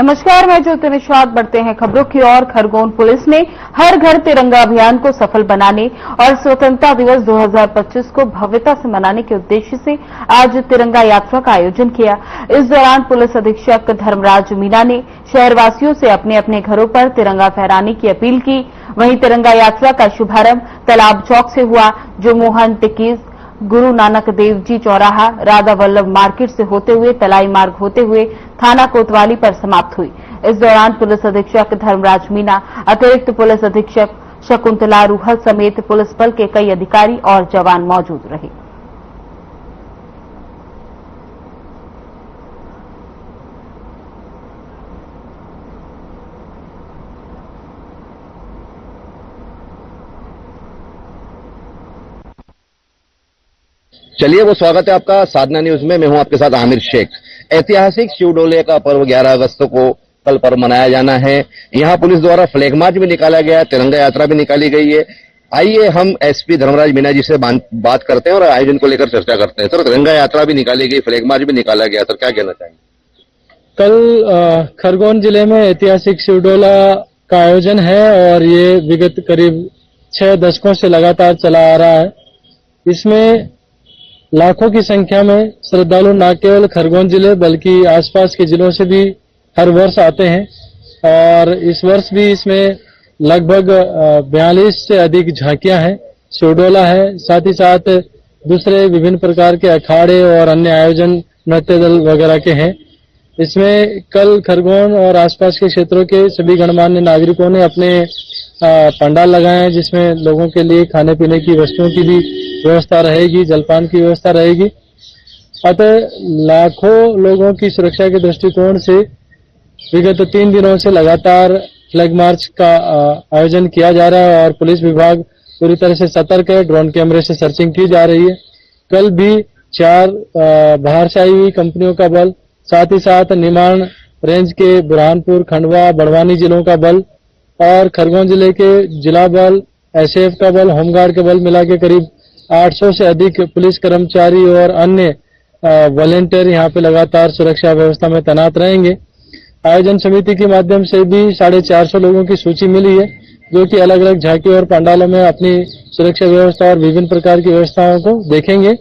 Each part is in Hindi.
नमस्कार, मैं ज्योति निषाद। बढ़ते हैं खबरों की ओर। खरगोन पुलिस ने हर घर तिरंगा अभियान को सफल बनाने और स्वतंत्रता दिवस 2025 को भव्यता से मनाने के उद्देश्य से आज तिरंगा यात्रा का आयोजन किया। इस दौरान पुलिस अधीक्षक धर्मराज मीना ने शहरवासियों से अपने अपने घरों पर तिरंगा फहराने की अपील की। वहीं तिरंगा यात्रा का शुभारंभ तालाब चौक से हुआ, जो मोहन टिक्कीज, गुरु नानक देव जी चौराहा, राधा वल्लभ मार्केट से होते हुए तलाई मार्ग होते हुए थाना कोतवाली पर समाप्त हुई। इस दौरान पुलिस अधीक्षक धर्मराज मीना, अतिरिक्त पुलिस अधीक्षक शकुंतला रूहल समेत पुलिस बल के कई अधिकारी और जवान मौजूद रहे। चलिए, वो स्वागत है आपका साधना न्यूज में। मैं हूं आपके साथ आमिर शेख। ऐतिहासिक शिवडोले का पर्व 11 अगस्त को कल पर्व मनाया जाना है। यहां पुलिस द्वारा फ्लैग मार्च भी निकाला गया है, तिरंगा यात्रा भी निकाली गई है। आइए हम एसपी धर्मराज मीना जी से बात करते हैं और आयोजन को लेकर चर्चा करते हैं। सर, तिरंगा यात्रा भी निकाली गई, फ्लैग मार्च भी निकाला गया, सर क्या कहना चाहेंगे? कल खरगोन जिले में ऐतिहासिक शिवडोला का आयोजन है और ये विगत करीब 6 दशकों से लगातार चला आ रहा है। इसमें लाखों की संख्या में श्रद्धालु न केवल खरगोन जिले बल्कि आसपास के जिलों से भी हर वर्ष आते हैं और इस वर्ष भी इसमें लगभग 42 से अधिक झांकियां हैं, शिवडोला है, साथ ही साथ दूसरे विभिन्न प्रकार के अखाड़े और अन्य आयोजन नृत्य दल वगैरह के हैं। इसमें कल खरगोन और आसपास के क्षेत्रों के सभी गणमान्य नागरिकों ने अपने पंडाल लगाए हैं, जिसमें लोगों के लिए खाने पीने की वस्तुओं की भी व्यवस्था रहेगी, जलपान की व्यवस्था रहेगी। अतः लाखों लोगों की सुरक्षा के दृष्टिकोण से विगत 3 दिनों से लगातार फ्लैग मार्च का आयोजन किया जा रहा है और पुलिस विभाग पूरी तरह से सतर्क है। ड्रोन कैमरे से सर्चिंग की जा रही है। कल भी 4 बाहर से आई हुई कंपनियों का बल, साथ ही साथ निमाण रेंज के बुरहानपुर, खंडवा, बड़वानी जिलों का बल और खरगोन जिले के जिला बल, एसएएफ का बल, होमगार्ड के बल मिला के करीब 800 से अधिक पुलिस कर्मचारी और अन्य वॉलेंटियर यहाँ पे लगातार सुरक्षा व्यवस्था में तैनात रहेंगे। आयोजन समिति के माध्यम से भी 450 लोगों की सूची मिली है, जो कि अलग अलग झांकी और पंडालों में अपनी सुरक्षा व्यवस्था और विभिन्न प्रकार की व्यवस्थाओं को देखेंगे।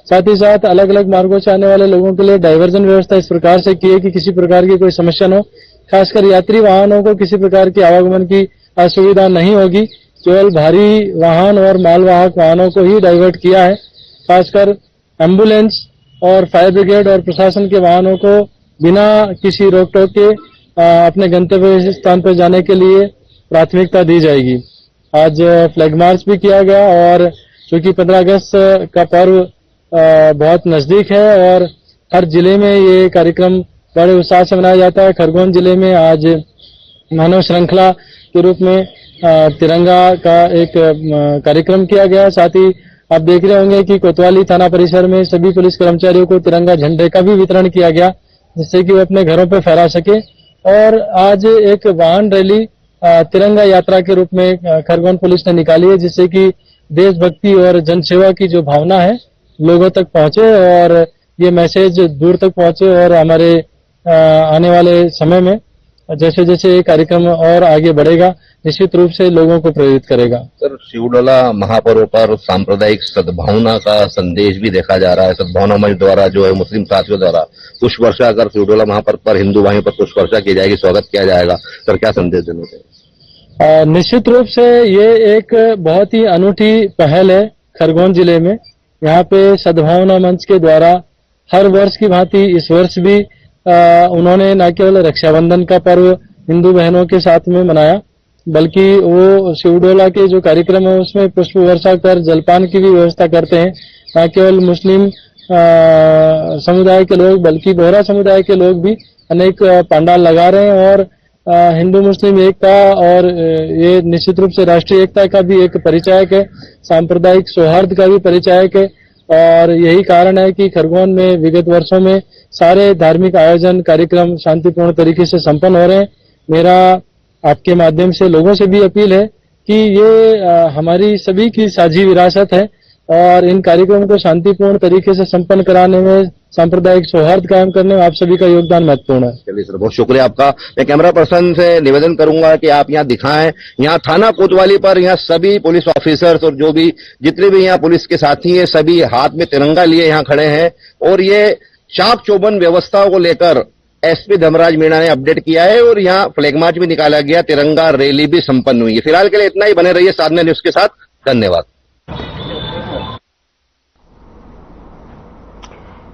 साथ ही साथ अलग अलग मार्गों से आने वाले लोगों के लिए डाइवर्जन व्यवस्था इस प्रकार से की है कि किसी प्रकार की कोई समस्या न हो। खासकर यात्री वाहनों को किसी प्रकार की आवागमन की असुविधा नहीं होगी। केवल भारी वाहन और मालवाहक वाहनों को ही डाइवर्ट किया है। खासकर एम्बुलेंस और फायर ब्रिगेड और प्रशासन के वाहनों को बिना किसी रोक टोक के अपने गंतव्य स्थान पर जाने के लिए प्राथमिकता दी जाएगी। आज फ्लैग मार्च भी किया गया और चूंकि 15 अगस्त का पर्व बहुत नजदीक है और हर जिले में ये कार्यक्रम बड़े उत्साह से मनाया जाता है। खरगोन जिले में आज मानव श्रृंखला के रूप में तिरंगा का एक कार्यक्रम किया गया। साथ ही आप देख रहे होंगे कि कोतवाली थाना परिसर में सभी पुलिस कर्मचारियों को तिरंगा झंडे का भी वितरण किया गया, जिससे कि वो अपने घरों पर फहरा सके। और आज एक वाहन रैली तिरंगा यात्रा के रूप में खरगोन पुलिस ने निकाली है, जिससे कि देशभक्ति और जनसेवा की जो भावना है लोगों तक पहुंचे और ये मैसेज दूर तक पहुंचे और हमारे आने वाले समय में जैसे जैसे ये कार्यक्रम और आगे बढ़ेगा निश्चित रूप से लोगों को प्रेरित करेगा। सर, शिवडोला महापर्व पर सांप्रदायिक सद्भावना का संदेश भी देखा जा रहा है। सद्भावना मंच द्वारा जो है मुस्लिम साथियों द्वारा पुष्प वर्षा अगर शिवडोला महापर्व पर हिंदू भाइयों पर पुष्प वर्षा की जाएगी, स्वागत किया जाएगा। सर, क्या संदेश देना चाहिए? निश्चित रूप से ये एक बहुत ही अनूठी पहल है खरगोन जिले में। यहाँ पे सद्भावना मंच के द्वारा हर वर्ष की भांति इस वर्ष भी उन्होंने न केवल रक्षाबंधन का पर्व हिंदू बहनों के साथ में मनाया, बल्कि वो शिवडोला के जो कार्यक्रम है उसमें पुष्प वर्षा कर जलपान की भी व्यवस्था करते हैं। न केवल मुस्लिम समुदाय के लोग बल्कि बोहरा समुदाय के लोग भी अनेक पंडाल लगा रहे हैं और हिंदू मुस्लिम एकता और ये निश्चित रूप से राष्ट्रीय एकता का भी एक परिचायक है, सांप्रदायिक सौहार्द का भी परिचायक है। और यही कारण है कि खरगोन में विगत वर्षों में सारे धार्मिक आयोजन कार्यक्रम शांतिपूर्ण तरीके से संपन्न हो रहे हैं। मेरा आपके माध्यम से लोगों से भी अपील है कि ये हमारी सभी की साझी विरासत है और इन कार्यक्रमों को शांतिपूर्ण तरीके से संपन्न कराने में सांप्रदायिक सौहार्द कायम करने में आप सभी का योगदान महत्वपूर्ण है। चलिए सर, बहुत शुक्रिया आपका। मैं कैमरा पर्सन से निवेदन करूंगा कि आप यहाँ दिखाएं, यहाँ थाना कोतवाली पर यहाँ सभी पुलिस ऑफिसर्स और जो भी जितने भी यहाँ पुलिस के साथी हैं सभी हाथ में तिरंगा लिए यहाँ खड़े हैं और ये चाक चौबंद व्यवस्था को लेकर एसपी धर्मराज मीणा ने अपडेट किया है और यहाँ फ्लैग मार्च भी निकाला गया, तिरंगा रैली भी संपन्न हुई है। फिलहाल के लिए इतना ही, बने रहिए साधना न्यूज के साथ। धन्यवाद।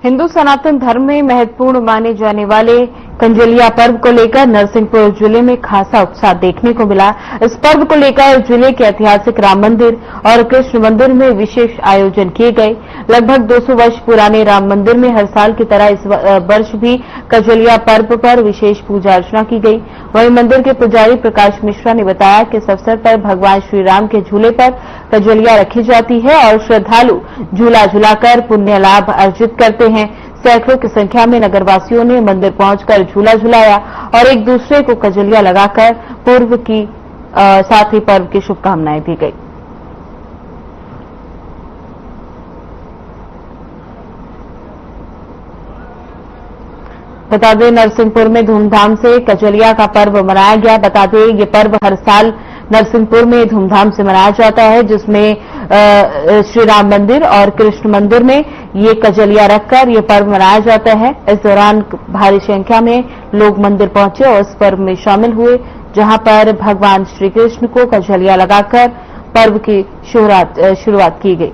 हिंदू सनातन धर्म में महत्वपूर्ण माने जाने वाले कंजलिया पर्व को लेकर नरसिंहपुर जिले में खासा उत्साह देखने को मिला। इस पर्व को लेकर जिले के ऐतिहासिक राम मंदिर और कृष्ण मंदिर में विशेष आयोजन किए गए। लगभग 200 वर्ष पुराने राम मंदिर में हर साल की तरह इस वर्ष भी कंजलिया पर्व पर विशेष पूजा अर्चना की गई। वहीं मंदिर के पुजारी प्रकाश मिश्रा ने बताया कि इस अवसर पर भगवान श्री राम के झूले पर कंजलिया रखी जाती है और श्रद्धालु झूला झुलाकर पुण्य लाभ अर्जित करते हैं। सैकड़ों की संख्या में नगरवासियों ने मंदिर पहुंचकर झूला झुलाया और एक दूसरे को कंजलिया लगाकर साथ ही पर्व की शुभकामनाएं दी गई। बता दें, नरसिंहपुर में धूमधाम से कंजलिया का पर्व मनाया गया। बता दें, ये पर्व हर साल नरसिंहपुर में धूमधाम से मनाया जाता है, जिसमें श्री राम मंदिर और कृष्ण मंदिर में ये कंजलिया रखकर ये पर्व मनाया जाता है। इस दौरान भारी संख्या में लोग मंदिर पहुंचे और इस पर्व में शामिल हुए, जहां पर भगवान श्री कृष्ण को कंजलिया लगाकर पर्व की शुरुआत की गई।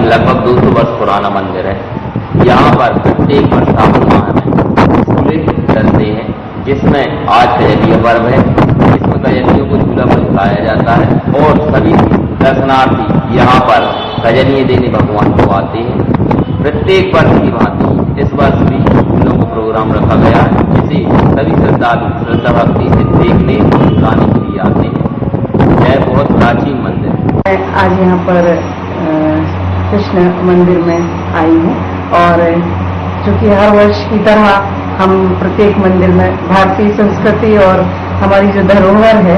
लगभग 200 वर्ष पुराना मंदिर है। यहाँ पर प्रत्येक वर्ष सावन माह में झूले चलते हैं, जिसमें आज कंजलिया पर्व है, जिसमें कंजलियों को झूला पर झुलाया जाता है और सभी दर्शनार्थी यहाँ पर कंजलियाँ देने भगवान को आते हैं। प्रत्येक वर्ष की भांति इस वर्ष भी झूलों का प्रोग्राम रखा गया है, जिसे सभी श्रद्धालु श्रद्धा भक्ति से देखने गाने के लिए आते हैं। यह बहुत प्राचीन मंदिर है। आज यहाँ पर कृष्ण मंदिर में आई हूँ और चूंकि हर वर्ष की तरह हम प्रत्येक मंदिर में भारतीय संस्कृति और हमारी जो धरोहर है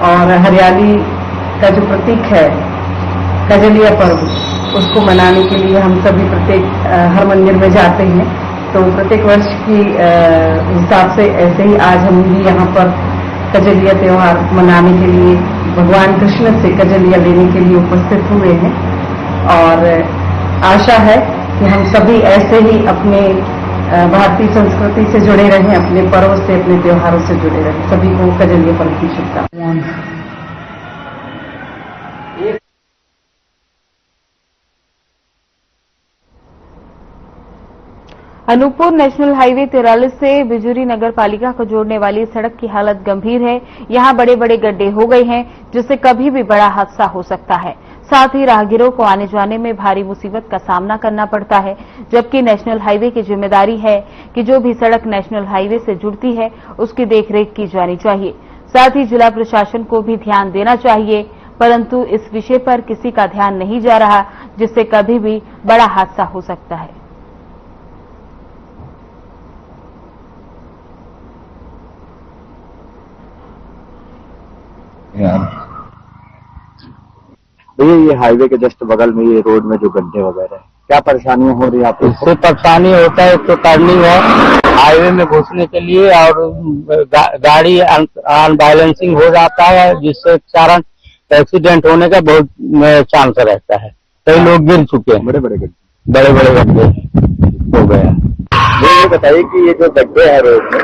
और हरियाली का जो प्रतीक है कंजलिया पर्व, उसको मनाने के लिए हम सभी हर मंदिर में जाते हैं। तो प्रत्येक वर्ष की हिसाब से ऐसे ही आज हम भी यहाँ पर कंजलिया त्योहार मनाने के लिए भगवान कृष्ण से कंजलिया लेने के लिए उपस्थित हुए हैं और आशा है कि हम सभी ऐसे ही अपने भारतीय संस्कृति से जुड़े रहें, अपने पर्व से, अपने त्योहारों से जुड़े रहें। सभी को कंजलिया पर्व की शुभकामनाएं। अनूपपुर नेशनल हाईवे 43 से बिजुरी नगर पालिका को जोड़ने वाली सड़क की हालत गंभीर है। यहां बड़े बड़े गड्ढे हो गए हैं, जिससे कभी भी बड़ा हादसा हो सकता है। साथ ही राहगीरों को आने जाने में भारी मुसीबत का सामना करना पड़ता है, जबकि नेशनल हाईवे की जिम्मेदारी है कि जो भी सड़क नेशनल हाईवे से जुड़ती है उसकी देखरेख की जानी चाहिए। साथ ही जिला प्रशासन को भी ध्यान देना चाहिए, परंतु इस विषय पर किसी का ध्यान नहीं जा रहा, जिससे कभी भी बड़ा हादसा हो सकता है। भैया ये हाईवे के जस्ट बगल में ये रोड में जो गड्ढे वगैरह है, क्या परेशानियां हो रही है आपको? इससे परेशानी होता है, तो टर्निंग है हाईवे में घुसने के लिए और गाड़ी अनबैलेंसिंग हो जाता है, जिससे कारण एक्सीडेंट होने का बहुत चांस रहता है। कई लोग गिर चुके हैं, बड़े बड़े गड्ढे हो गया। ये बताइए कि ये जो गड्ढे है रोड में,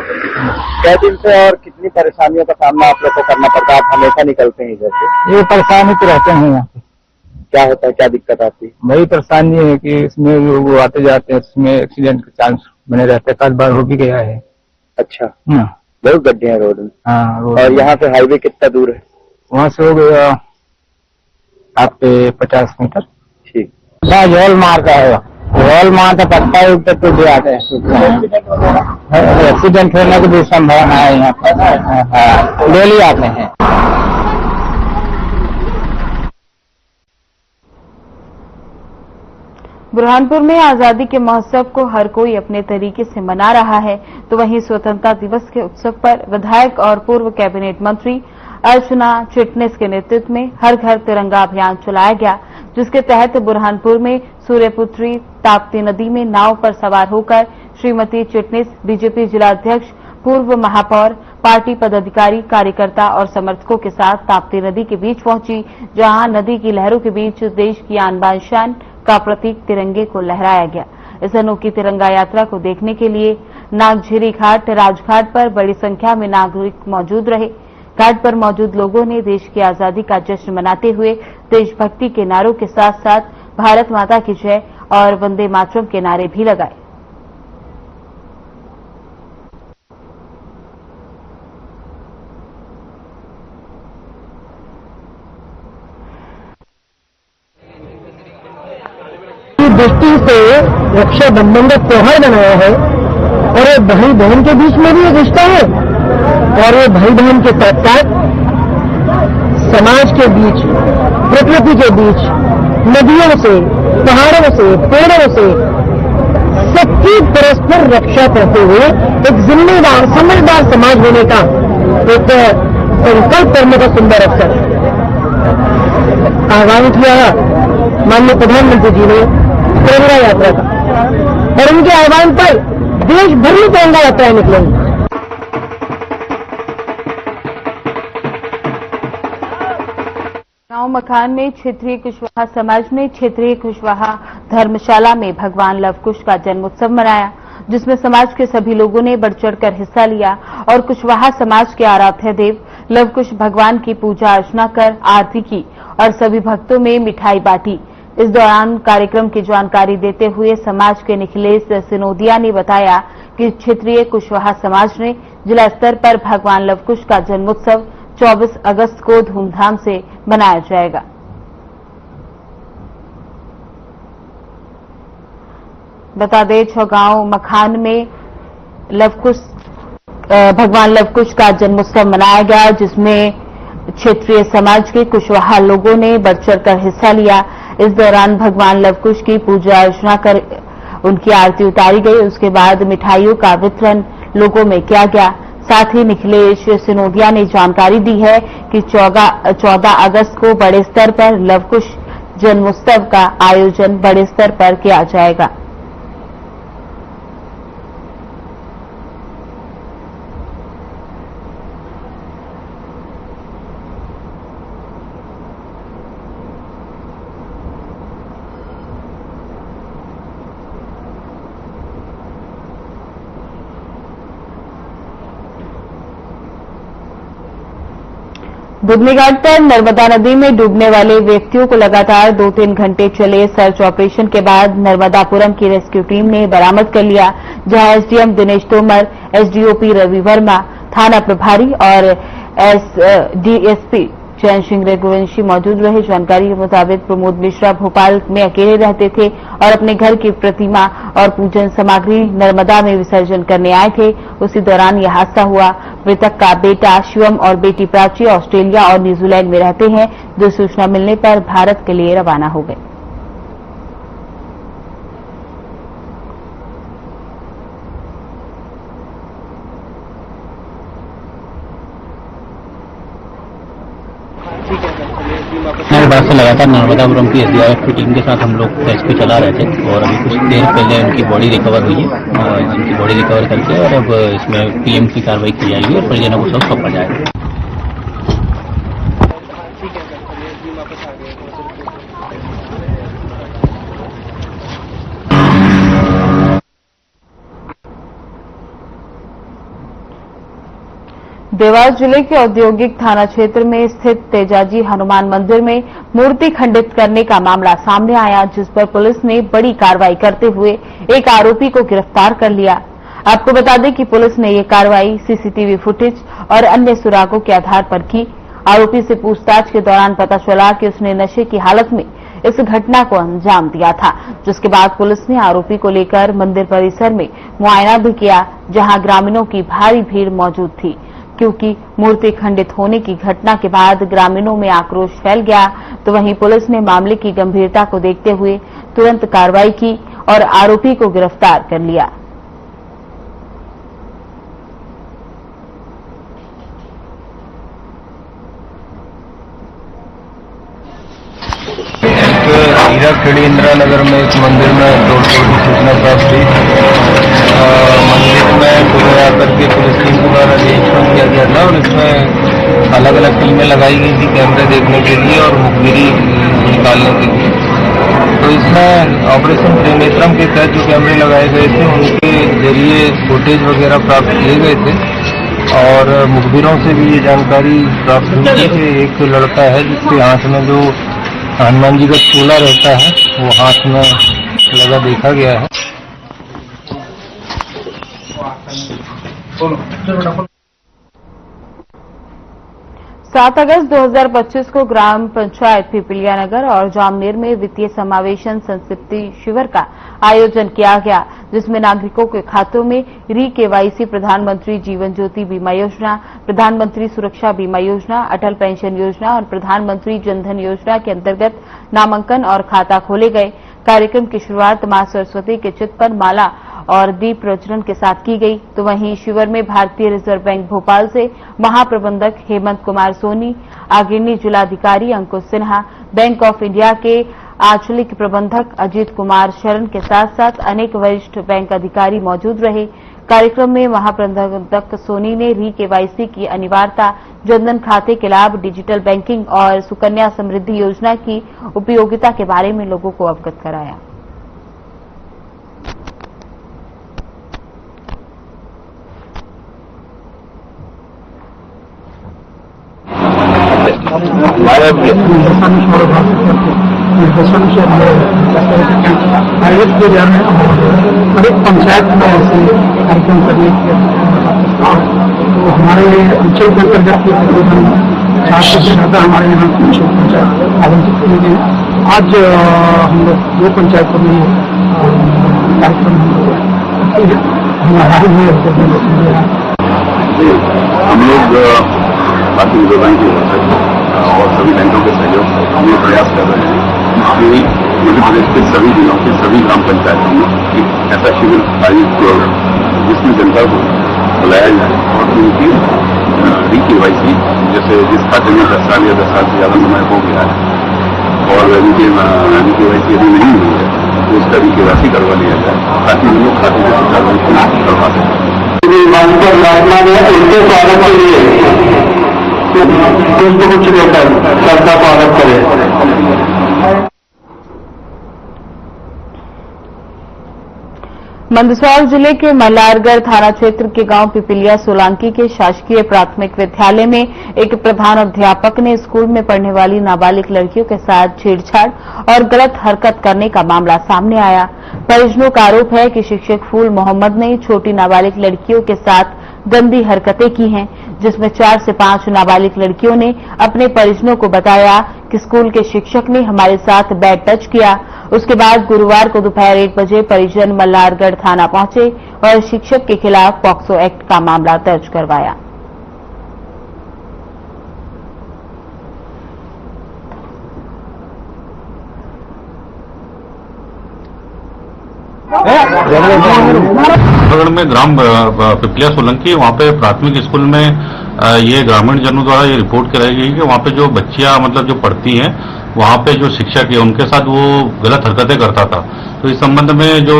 क्या दिन से और कितनी परेशानियों का सामना आप लोग को करना पड़ता है? आप हमेशा निकलते हैं इधर से? ये परेशानी तो रहते हैं यहाँ पे। क्या होता है, क्या दिक्कत आती है? वही परेशानी है कि इसमें लोग आते जाते हैं, इसमें एक्सीडेंट के चांस बने रहते हैं। कल बार हो भी गया है। अच्छा, बहुत गड्ढे हैं रोड में। हाँ, और यहाँ से हाईवे कितना दूर है? वहाँ से हो गया आपके 50 मीटर। ठीक, झोल मार का है, झोल मार का पत्ता ऊपर टूट जाते हैं। एक्सीडेंट होने की भी संभावना है यहाँ पर, डेली आते हैं। बुरहानपुर में आजादी के महोत्सव को हर कोई अपने तरीके से मना रहा है, तो वहीं स्वतंत्रता दिवस के उत्सव पर विधायक और पूर्व कैबिनेट मंत्री अर्चना चिटनिस के नेतृत्व में हर घर तिरंगा अभियान चलाया गया, जिसके तहत बुरहानपुर में सूर्यपुत्री ताप्ती नदी में नाव पर सवार होकर श्रीमती चिटनिस बीजेपी जिला अध्यक्ष, पूर्व महापौर, पार्टी पदाधिकारी, कार्यकर्ता और समर्थकों के साथ ताप्ती नदी के बीच पहुंची, जहां नदी की लहरों के बीच देश की आन बान शान का प्रतीक तिरंगे को लहराया गया। इस अनोखी तिरंगा यात्रा को देखने के लिए नागझीरी घाट, राजघाट पर बड़ी संख्या में नागरिक मौजूद रहे। घाट पर मौजूद लोगों ने देश की आजादी का जश्न मनाते हुए देशभक्ति के नारों के साथ साथ भारत माता की जय और वंदे मातरम के नारे भी लगाए। दृष्टि से रक्षाबंधन का त्योहार बनाया है और ये भाई बहन के बीच में भी एक रिश्ता है और ये भाई बहन के साथ साथ समाज के बीच, प्रकृति के बीच, नदियों से, पहाड़ों से, पेड़ों से सबकी परस्पर रक्षा करते हुए एक जिम्मेदार, समझदार समाज होने का एक संकल्प करने का सुंदर अवसर आह्वान किया माननीय प्रधानमंत्री जी ने तिरंगा यात्रा का, और उनके आह्वान पर देश भर में तिरंगा यात्राएं निकलेंगी। गांव मखान में क्षेत्रीय कुशवाहा समाज ने क्षेत्रीय कुशवाहा धर्मशाला में भगवान लवकुश का जन्मोत्सव मनाया, जिसमें समाज के सभी लोगों ने बढ़ चढ़कर हिस्सा लिया और कुशवाहा समाज के आराध्य देव लवकुश भगवान की पूजा अर्चना कर आरती की और सभी भक्तों में मिठाई बांटी। इस दौरान कार्यक्रम की जानकारी देते हुए समाज के निखिलेश सिनोदिया ने बताया कि क्षेत्रीय कुशवाहा समाज ने जिला स्तर पर भगवान लवकुश का जन्मोत्सव 24 अगस्त को धूमधाम से मनाया जाएगा। बता दें, छौगांव मखान में भगवान लवकुश का जन्मोत्सव मनाया गया, जिसमें क्षेत्रीय समाज के कुशवाहा लोगों ने बढ़ चढ़कर हिस्सा लिया। इस दौरान भगवान लवकुश की पूजा अर्चना कर उनकी आरती उतारी गई। उसके बाद मिठाइयों का वितरण लोगों में किया गया। साथ ही निखिलेश सिनोदिया ने जानकारी दी है कि 14 अगस्त को बड़े स्तर पर लवकुश जन्मोत्सव का आयोजन बड़े स्तर पर किया जाएगा। दुबनी घाट पर नर्मदा नदी में डूबने वाले व्यक्तियों को लगातार 2-3 घंटे चले सर्च ऑपरेशन के बाद नर्मदापुरम की रेस्क्यू टीम ने बरामद कर लिया, जहां एसडीएम दिनेश तोमर, एसडीओपी रवि वर्मा, थाना प्रभारी और डीएसपी चयन सिंह रघुवंशी मौजूद रहे। जानकारी के मुताबिक प्रमोद मिश्रा भोपाल में अकेले रहते थे और अपने घर की प्रतिमा और पूजन सामग्री नर्मदा में विसर्जन करने आए थे। उसी दौरान यह हादसा हुआ। मृतक का बेटा शिवम और बेटी प्राची ऑस्ट्रेलिया और न्यूजीलैंड में रहते हैं, जो सूचना मिलने पर भारत के लिए रवाना हो गए। हमारे पास से लगातार नर्मदापुरम की एसडीआरएफ की टीम के साथ हम लोग रेस्क्यू चला रहे थे और अभी कुछ देर पहले उनकी बॉडी रिकवर हुई है और जिनकी बॉडी रिकवर करके और अब इसमें पीएम की कार्रवाई की जाएगी और परिजनों को सब सौंपा जाएगा। देवास जिले के औद्योगिक थाना क्षेत्र में स्थित तेजाजी हनुमान मंदिर में मूर्ति खंडित करने का मामला सामने आया, जिस पर पुलिस ने बड़ी कार्रवाई करते हुए एक आरोपी को गिरफ्तार कर लिया। आपको बता दें कि पुलिस ने ये कार्रवाई सीसीटीवी फुटेज और अन्य सुरागों के आधार पर की। आरोपी से पूछताछ के दौरान पता चला कि उसने नशे की हालत में इस घटना को अंजाम दिया था, जिसके बाद पुलिस ने आरोपी को लेकर मंदिर परिसर में मुआयना भी किया, जहां ग्रामीणों की भारी भीड़ मौजूद थी, क्योंकि मूर्ति खंडित होने की घटना के बाद ग्रामीणों में आक्रोश फैल गया। तो वहीं पुलिस ने मामले की गंभीरता को देखते हुए तुरंत कार्रवाई की और आरोपी को गिरफ्तार कर लिया। हीराखेड़ी इंदिरा नगर में एक मंदिर में तोड़फोड़ की सूचना प्राप्त हुई। मंदिर में पूरे आकर के पुलिस टीम द्वारा निरीक्षण किया गया था और इसमें अलग अलग टीमें लगाई गई थी कैमरे देखने के लिए और मुखबिरी निकालने के लिए। तो इसमें ऑपरेशन त्रिनेत्रम के तहत जो कैमरे लगाए गए थे उनके जरिए फुटेज वगैरह प्राप्त किए गए थे और मुखबिरों से भी ये जानकारी प्राप्त हुई थी कि एक लड़का है जिसके हाथ में जो हनुमान जी का चूला रहता है वो हाथ में लगा देखा गया है। 7 अगस्त 2025 को ग्राम पंचायत पिपलिया नगर और जामनेर में वित्तीय समावेशन संस्कृति शिविर का आयोजन किया गया, जिसमें नागरिकों के खातों में री-केवाईसी, प्रधानमंत्री जीवन ज्योति बीमा योजना, प्रधानमंत्री सुरक्षा बीमा योजना, अटल पेंशन योजना और प्रधानमंत्री जनधन योजना के अंतर्गत नामांकन और खाता खोले गए। कार्यक्रम की शुरुआत मां सरस्वती के चित्र पर माला और दीप प्रज्वलन के साथ की गई। तो वहीं शिविर में भारतीय रिजर्व बैंक भोपाल से महाप्रबंधक हेमंत कुमार सोनी, अग्रणी जिलाधिकारी अंकुश सिन्हा, बैंक ऑफ इंडिया के आंचलिक प्रबंधक अजीत कुमार शरण के साथ साथ अनेक वरिष्ठ बैंक अधिकारी मौजूद रहे। कार्यक्रम में महाप्रबंधक सोनी ने री-केवाईसी की अनिवार्यता, जनधन खाते के लाभ, डिजिटल बैंकिंग और सुकन्या समृद्धि योजना की उपयोगिता के बारे में लोगों को अवगत कराया। आयोजित किए जा रहे हैं। हर एक पंचायत में ऐसे कार्यक्रम करने की तो हमारे अंचल के अंतर्गत तकरीबन 400 से ज्यादा हमारे यहाँ अंचल पंचायत आयोजित किए गए। आज हम लोग 2 पंचायतों में कार्यक्रम हमारे हम लोग भारतीय रिजर्व बैंक की ओर से और सभी बैंकों के सहयोग से हम ये प्रयास कर रहे हैं कि मध्य प्रदेश के सभी जिलों के सभी ग्राम पंचायतों में एक ऐसा शिविर आयोजित किया जाए जिसमें जनता को बुलाया जाए और उनकी री-केवाईसी, जैसे जिस खाते में 10 साल या 10 साल से ज्यादा समय हो गया है और उनकी री-केवाईसी यदि नहीं हुई है तो उसका री-केवाईसी करवा लिया जाए ताकि उन लोग खाते में सुचारू रूप से करवा सकें। उनके स्वागत के लिए कुछ लेकर श्रद्धा स्वागत करें। मंदसौर जिले के मल्हारगढ़ थाना क्षेत्र के गांव पिपलिया सोलंकी के शासकीय प्राथमिक विद्यालय में एक प्रधान अध्यापक ने स्कूल में पढ़ने वाली नाबालिग लड़कियों के साथ छेड़छाड़ और गलत हरकत करने का मामला सामने आया। परिजनों का आरोप है कि शिक्षक फूल मोहम्मद ने छोटी नाबालिग लड़कियों के साथ गंदी हरकतें की हैं, जिसमें 4 से 5 नाबालिग लड़कियों ने अपने परिजनों को बताया कि स्कूल के शिक्षक ने हमारे साथ बैड टच किया। उसके बाद गुरुवार को दोपहर 1 बजे परिजन मल्हारगढ़ थाना पहुंचे और शिक्षक के खिलाफ पॉक्सो एक्ट का मामला दर्ज करवाया। नगर में ग्राम पिपलिया सोलंकी, वहाँ पे प्राथमिक स्कूल में ये ग्रामीण जनों द्वारा ये रिपोर्ट कराई गई कि वहाँ पे जो बच्चियां मतलब जो पढ़ती हैं वहाँ पे जो शिक्षक है उनके साथ वो गलत हरकतें करता था। तो इस संबंध में जो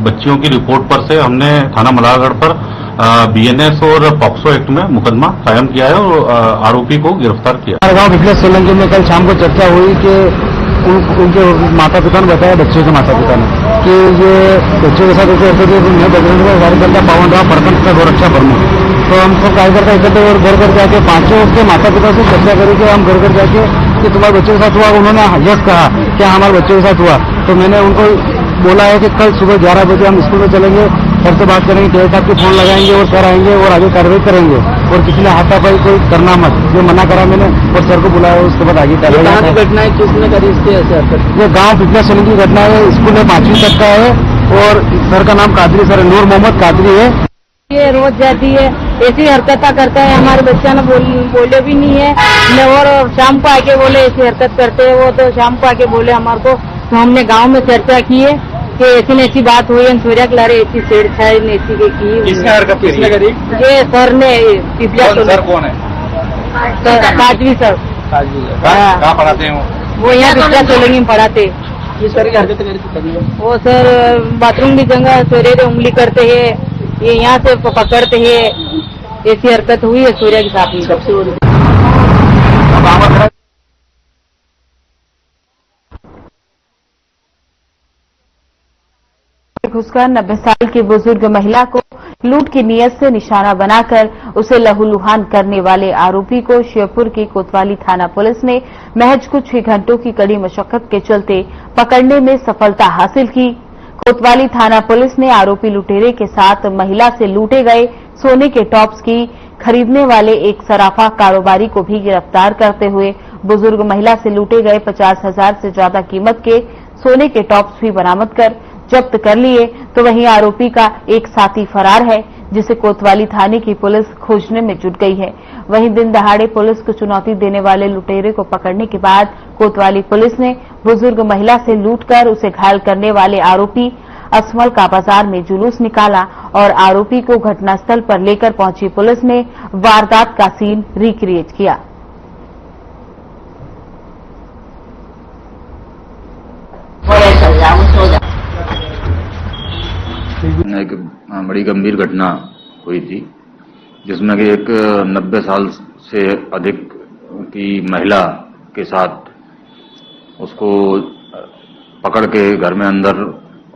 बच्चियों की रिपोर्ट पर से हमने थाना मल्हारगढ़ पर BNS और पॉक्सो एक्ट में मुकदमा कायम किया है और आरोपी को गिरफ्तार किया। गाँव पिपलिया सोलंकी में कल शाम को चर्चा हुई कि उनके माता पिता ने बताया, बच्चों के माता पिता ने, कि ये बच्चों के साथ ऐसे मैं बजरंग में गाड़ी करता पावन रहा प्रपंच का गोरक्षा प्रमुख। तो हम सब कार्यकर्ता इकट्ठे और घर घर जाके 5 के माता पिता से चर्चा करी कि हम घर घर जाके कि तुम्हारे बच्चों के साथ हुआ। उन्होंने यस कहा क्या हमारे बच्चों के साथ हुआ। तो मैंने उनको बोला है कि कल सुबह 11 बजे हम स्कूल में चलेंगे, सर से बात करेंगे, के साहब के फोन लगाएंगे और सर आएंगे और आगे कार्रवाई करेंगे और किसी ने हाथापाई कोई करना मत, जो मना करा मैंने और सर को बुलाया, उसके बाद आगे कार्रवाई। घटना है किसने करी इसके असर? ये गाँव पिपलिया सोलंकी की घटना है। स्कूल में 5वीं तक का है और सर का नाम कादरी सर नूर मोहम्मद कादरी है। ये रोज जाती है ऐसी हरकतें करते हैं। हमारे बच्चा ने बोले भी नहीं है न, और शाम को आके बोले ऐसी हरकत करते हैं वो, तो शाम को आके बोले हमारे को। तो हमने गांव में चर्चा की है कि ऐसी न ऐसी बात हुई है, सूर्या के लारे ऐसी छेड़छाड़ ऐसी की किसने हरकत करी? ये सर ने सर कौन है? काजवी सर। कहाँ पढ़ाते हैं वो यहाँ पिछला सोलंगी में पढ़ाते। ये सर की हरकत वो सर बाथरूम की जगह सूर्य से उंगली करते हैं, ये यहाँ से पकड़ते हैं। ऐसी हरकत हुई है सूर्या के साथ में। सबसे घुसकर 90 साल की बुजुर्ग महिला को लूट की नीयत से निशाना बनाकर उसे लहूलुहान करने वाले आरोपी को श्योपुर की कोतवाली थाना पुलिस ने महज कुछ ही घंटों की कड़ी मशक्कत के चलते पकड़ने में सफलता हासिल की। कोतवाली थाना पुलिस ने आरोपी लुटेरे के साथ महिला से लूटे गए सोने के टॉप्स की खरीदने वाले एक सराफा कारोबारी को भी गिरफ्तार करते हुए बुजुर्ग महिला से लूटे गए 50,000 से ज्यादा कीमत के सोने के टॉप्स भी बरामद कर जब्त कर लिए। तो वहीं आरोपी का एक साथी फरार है, जिसे कोतवाली थाने की पुलिस खोजने में जुट गई है। वहीं दिन दहाड़े पुलिस को चुनौती देने वाले लुटेरे को पकड़ने के बाद कोतवाली पुलिस ने बुजुर्ग महिला से लूटकर उसे घायल करने वाले आरोपी असमल का बाजार में जुलूस निकाला और आरोपी को घटनास्थल पर लेकर पहुंची पुलिस ने वारदात का सीन रिक्रिएट किया। एक बड़ी गंभीर घटना हुई थी, जिसमें कि एक 90 साल से अधिक की महिला के साथ उसको पकड़ के घर में अंदर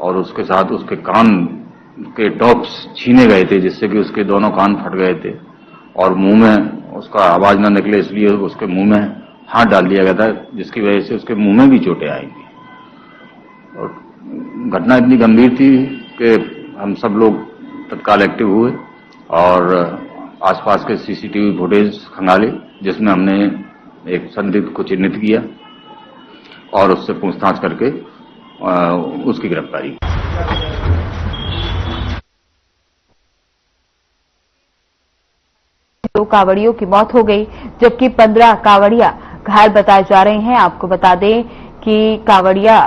और उसके साथ उसके कान के टॉप्स छीने गए थे, जिससे कि उसके दोनों कान फट गए थे और मुंह में उसका आवाज न निकले, इसलिए उसके मुंह में हाथ डाल दिया गया था, जिसकी वजह से उसके मुंह में भी चोटें आई थी। और घटना इतनी गंभीर थी कि हम सब लोग तत्काल एक्टिव हुए और आसपास के सीसीटीवी फुटेज खंगाले, जिसमें हमने एक संदिग्ध को चिन्हित किया और उससे पूछताछ करके उसकी गिरफ्तारी। 2 कांवड़ियों की मौत हो गई, जबकि 15 कांवड़िया घायल बताए जा रहे हैं। आपको बता दें कि कांवड़िया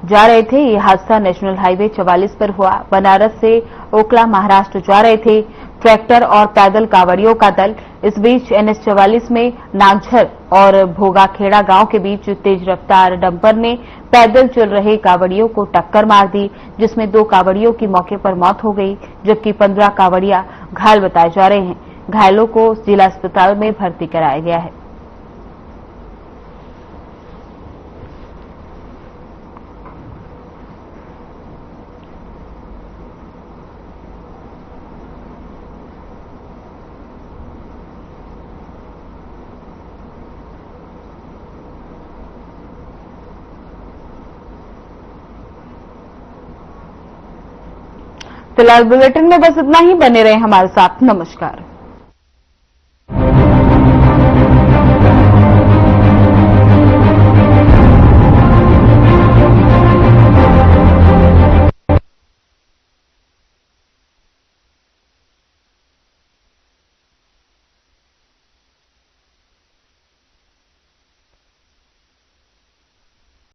जा रहे थे। ये हादसा नेशनल हाईवे 44 पर हुआ। बनारस से ओखला महाराष्ट्र जा रहे थे ट्रैक्टर और पैदल कांवड़ियों का दल। इस बीच NH 44 में नागझर और भोगाखेड़ा गांव के बीच तेज रफ्तार डंपर ने पैदल चल रहे कांवड़ियों को टक्कर मार दी, जिसमें 2 कांवड़ियों की मौके पर मौत हो गई, जबकि 15 कांवड़िया घायल बताए जा रहे हैं। घायलों को जिला अस्पताल में भर्ती कराया गया है। फिलहाल बुलेटिन में बस इतना ही। बने रहे हमारे साथ। नमस्कार।